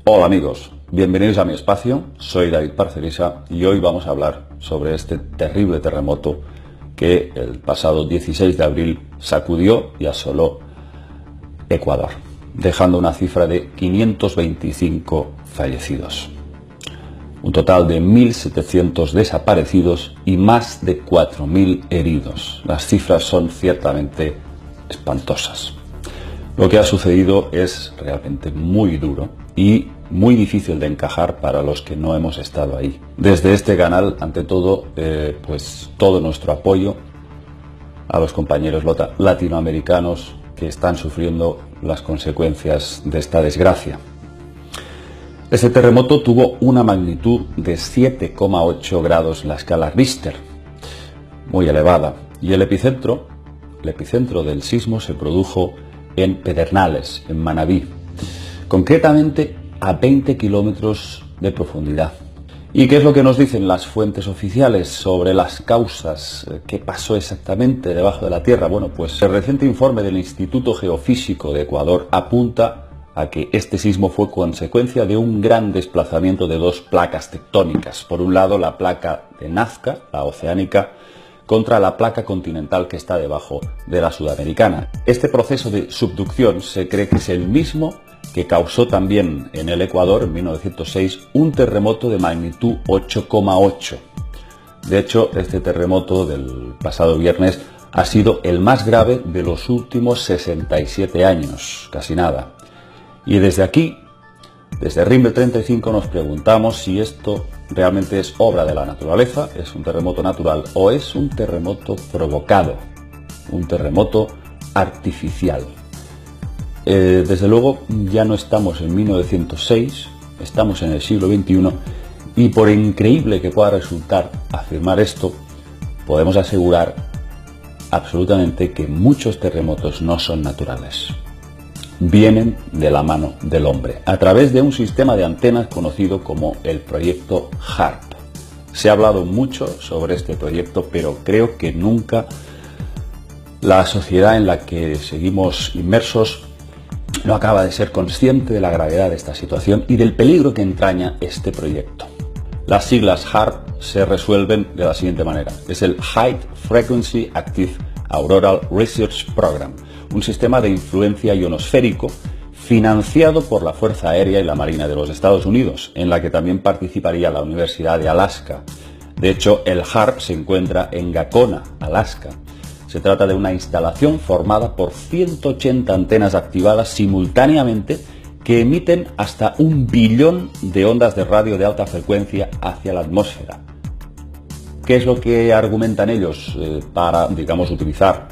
Hola amigos, bienvenidos a mi espacio, soy David Parcerisa y hoy vamos a hablar sobre este terrible terremoto que el pasado 16 de abril sacudió y asoló Ecuador, dejando una cifra de 525 fallecidos. Un total de 1.700 desaparecidos y más de 4.000 heridos. Las cifras son ciertamente espantosas. Lo que ha sucedido es realmente muy duro y muy difícil de encajar para los que no hemos estado ahí. Desde este canal, ante todo, pues todo nuestro apoyo a los compañeros latinoamericanos que están sufriendo las consecuencias de esta desgracia. Este terremoto tuvo una magnitud de 7,8 grados la escala Richter, muy elevada, y el epicentro del sismo se produjo en Pedernales, en Manabí, concretamente a 20 kilómetros de profundidad. ¿Y qué es lo que nos dicen las fuentes oficiales sobre las causas? ¿Qué pasó exactamente debajo de la Tierra? Bueno, pues el reciente informe del Instituto Geofísico de Ecuador apunta a que este sismo fue consecuencia de un gran desplazamiento de dos placas tectónicas. Por un lado, la placa de Nazca, la oceánica, contra la placa continental que está debajo de la sudamericana. Este proceso de subducción se cree que es el mismo que causó también en el Ecuador, en 1906, un terremoto de magnitud 8,8. De hecho, este terremoto del pasado viernes ha sido el más grave de los últimos 67 años, casi nada. Y desde aquí, desde Rimbel 35, nos preguntamos si esto realmente es obra de la naturaleza, es un terremoto natural o es un terremoto provocado, un terremoto artificial. Desde luego ya no estamos en 1906, estamos en el siglo XXI y por increíble que pueda resultar afirmar esto, podemos asegurar absolutamente que muchos terremotos no son naturales. Vienen de la mano del hombre, a través de un sistema de antenas conocido como el proyecto HAARP. Se ha hablado mucho sobre este proyecto, pero creo que nunca la sociedad en la que seguimos inmersos no acaba de ser consciente de la gravedad de esta situación y del peligro que entraña este proyecto. Las siglas HAARP se resuelven de la siguiente manera. Es el High Frequency Active Auroral Research Program, un sistema de influencia ionosférico financiado por la Fuerza Aérea y la Marina de los Estados Unidos, en la que también participaría la Universidad de Alaska. De hecho, el HAARP se encuentra en Gacona, Alaska. Se trata de una instalación formada por 180 antenas activadas simultáneamente que emiten hasta 1 billón de ondas de radio de alta frecuencia hacia la atmósfera. ¿Qué es lo que argumentan ellos para, digamos, utilizar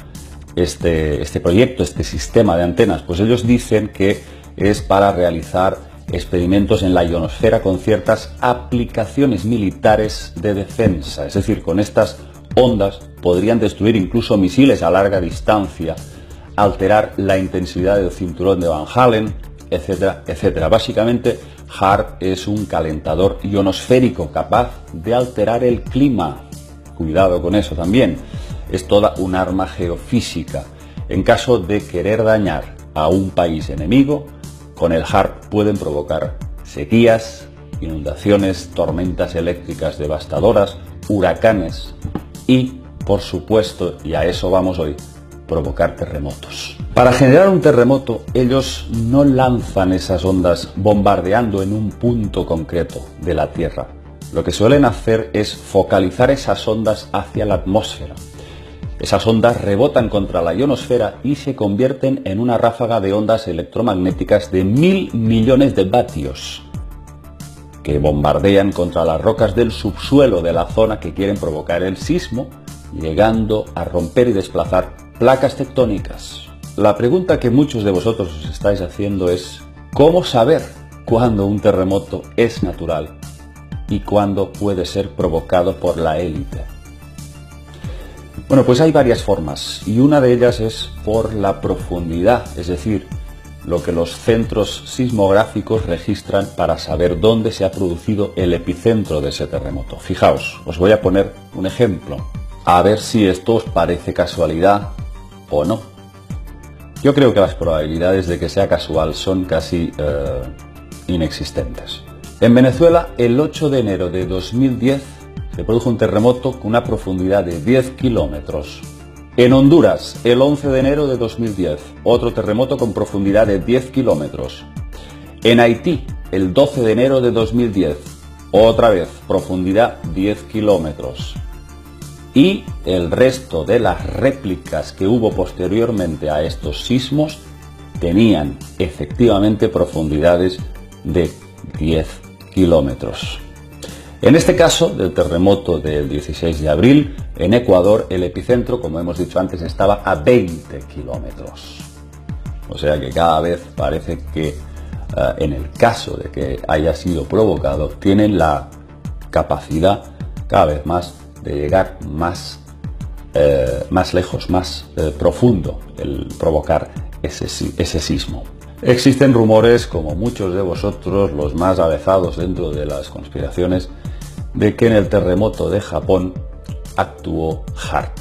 este proyecto, este sistema de antenas? Pues ellos dicen que es para realizar experimentos en la ionosfera con ciertas aplicaciones militares de defensa. Es decir, con estas ondas podrían destruir incluso misiles a larga distancia, alterar la intensidad del cinturón de Van Allen, etcétera, etcétera. Básicamente, HAARP es un calentador ionosférico capaz de alterar el clima. Cuidado con eso también. Es toda un arma geofísica. En caso de querer dañar a un país enemigo, con el HAARP pueden provocar sequías, inundaciones, tormentas eléctricas devastadoras, huracanes y, por supuesto, y a eso vamos hoy, provocar terremotos. Para generar un terremoto, ellos no lanzan esas ondas bombardeando en un punto concreto de la Tierra. Lo que suelen hacer es focalizar esas ondas hacia la atmósfera. Esas ondas rebotan contra la ionosfera y se convierten en una ráfaga de ondas electromagnéticas de 1.000 millones de vatios que bombardean contra las rocas del subsuelo de la zona que quieren provocar el sismo, llegando a romper y desplazar placas tectónicas. La pregunta que muchos de vosotros os estáis haciendo es ¿cómo saber cuándo un terremoto es natural y cuándo puede ser provocado por la élite? Bueno, pues hay varias formas y una de ellas es por la profundidad, es decir, lo que los centros sismográficos registran para saber dónde se ha producido el epicentro de ese terremoto. Fijaos, os voy a poner un ejemplo, a ver si esto os parece casualidad o no. Yo creo que las probabilidades de que sea casual son casi inexistentes. En Venezuela, el 8 de enero de 2010, se produjo un terremoto con una profundidad de 10 kilómetros. En Honduras, el 11 de enero de 2010, otro terremoto con profundidad de 10 kilómetros. En Haití, el 12 de enero de 2010, otra vez, profundidad 10 kilómetros. Y el resto de las réplicas que hubo posteriormente a estos sismos tenían efectivamente profundidades de 10 kilómetros. En este caso, del terremoto del 16 de abril, en Ecuador, el epicentro, como hemos dicho antes, estaba a 20 kilómetros. O sea que cada vez parece que, en el caso de que haya sido provocado, tienen la capacidad cada vez más de llegar más lejos, más profundo, el provocar ese sismo. Existen rumores, como muchos de vosotros, los más avezados dentro de las conspiraciones, de que en el terremoto de Japón actuó HAARP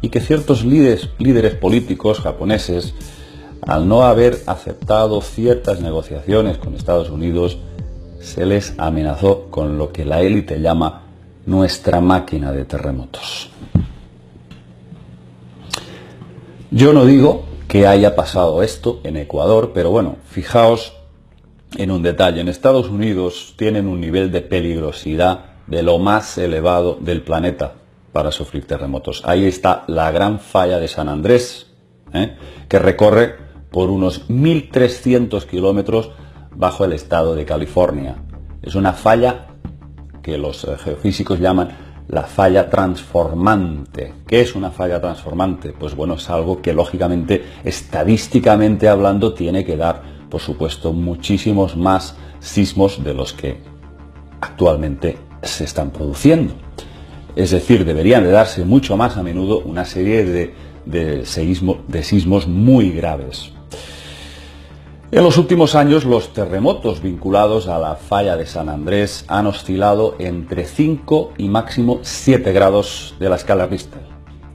y que ciertos líderes políticos japoneses, al no haber aceptado ciertas negociaciones con Estados Unidos, se les amenazó con lo que la élite llama nuestra máquina de terremotos. Yo no digo que haya pasado esto en Ecuador, pero bueno, fijaos en un detalle. En Estados Unidos tienen un nivel de peligrosidad de lo más elevado del planeta para sufrir terremotos. Ahí está la gran falla de San Andrés, que recorre por unos 1.300 kilómetros bajo el estado de California. Es una falla que los geofísicos llaman la falla transformante. ¿Qué es una falla transformante? Pues bueno, es algo que lógicamente, estadísticamente hablando, tiene que dar, por supuesto, muchísimos más sismos de los que actualmente se están produciendo. Es decir, deberían de darse mucho más a menudo una serie de sismos muy graves. En los últimos años, los terremotos vinculados a la falla de San Andrés han oscilado entre 5 y máximo 7 grados de la escala Richter,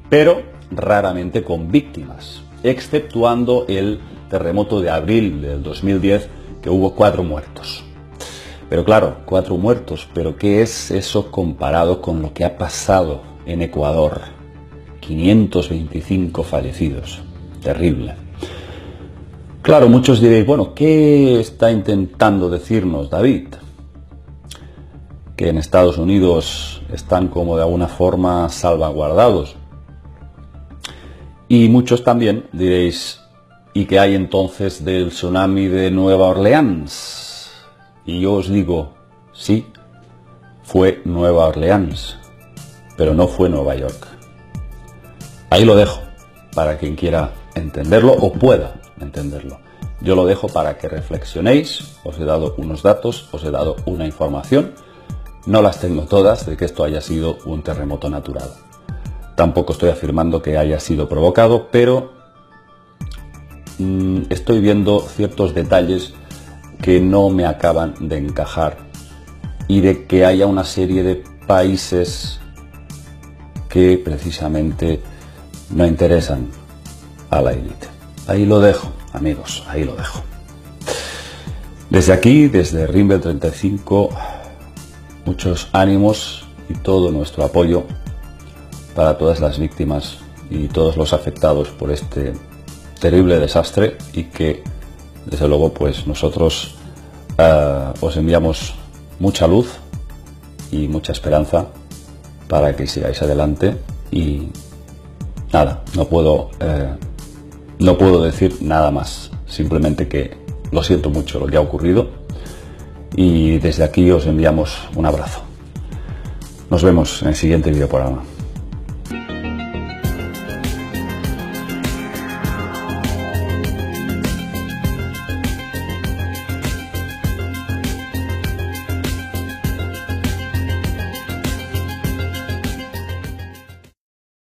pero raramente con víctimas, exceptuando el terremoto de abril del 2010, que hubo 4 muertos. Pero claro, 4 muertos, pero ¿qué es eso comparado con lo que ha pasado en Ecuador? 525 fallecidos. Terrible. Claro, muchos diréis, bueno, ¿qué está intentando decirnos David? Que en Estados Unidos están como de alguna forma salvaguardados. Y muchos también diréis, ¿y qué hay entonces del tsunami de Nueva Orleans? Y yo os digo, sí, fue Nueva Orleans, pero no fue Nueva York. Ahí lo dejo, para quien quiera entenderlo o pueda entenderlo. Yo lo dejo para que reflexionéis. Os he dado unos datos, os he dado una información. No las tengo todas de que esto haya sido un terremoto natural. Tampoco estoy afirmando que haya sido provocado, pero estoy viendo ciertos detalles que no me acaban de encajar y de que haya una serie de países que precisamente no interesan a la élite. Ahí lo dejo, amigos, ahí lo dejo. Desde aquí, desde Rimbel 35, muchos ánimos y todo nuestro apoyo para todas las víctimas y todos los afectados por este terrible desastre, y que desde luego pues nosotros os enviamos mucha luz y mucha esperanza para que sigáis adelante. Y nada, no puedo decir nada más, simplemente que lo siento mucho lo que ha ocurrido, y desde aquí os enviamos un abrazo. Nos vemos en el siguiente videoprograma.